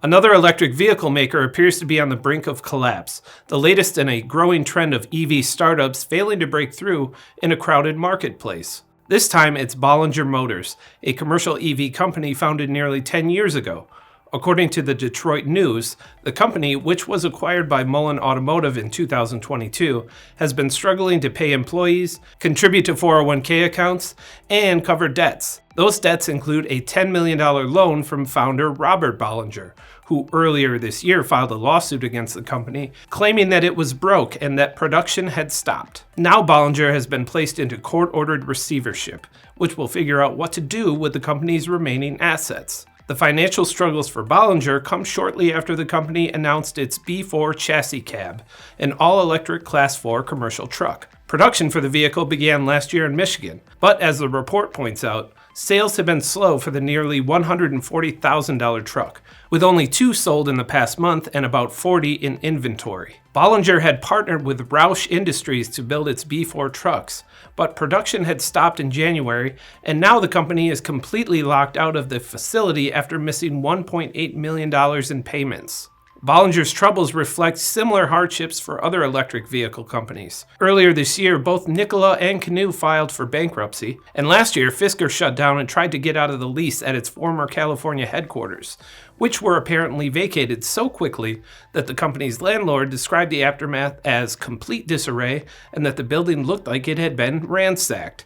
Another electric vehicle maker appears to be on the brink of collapse, the latest in a growing trend of EV startups failing to break through in a crowded marketplace. This time it's Bollinger Motors, a commercial EV company founded nearly 10 years ago. According to the Detroit News, the company, which was acquired by Mullen Automotive in 2022, has been struggling to pay employees, contribute to 401k accounts, and cover debts. Those debts include a $10 million loan from founder Robert Bollinger, who earlier this year filed a lawsuit against the company, claiming that it was broke and that production had stopped. Now Bollinger has been placed into court-ordered receivership, which will figure out what to do with the company's remaining assets. The financial struggles for Bollinger come shortly after the company announced its B4 chassis cab, an all-electric Class 4 commercial truck. Production for the vehicle began last year in Michigan, but as the report points out, sales have been slow for the nearly $140,000 truck, with only 2 sold in the past month and about 40 in inventory. Bollinger had partnered with Roush Industries to build its B4 trucks, but production had stopped in January, and now the company is completely locked out of the facility after missing $1.8 million in payments. Bollinger's troubles reflect similar hardships for other electric vehicle companies. Earlier this year, both Nikola and Canoo filed for bankruptcy, and last year Fisker shut down and tried to get out of the lease at its former California headquarters, which were apparently vacated so quickly that the company's landlord described the aftermath as complete disarray and that the building looked like it had been ransacked.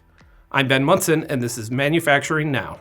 I'm Ben Munson, and this is Manufacturing Now.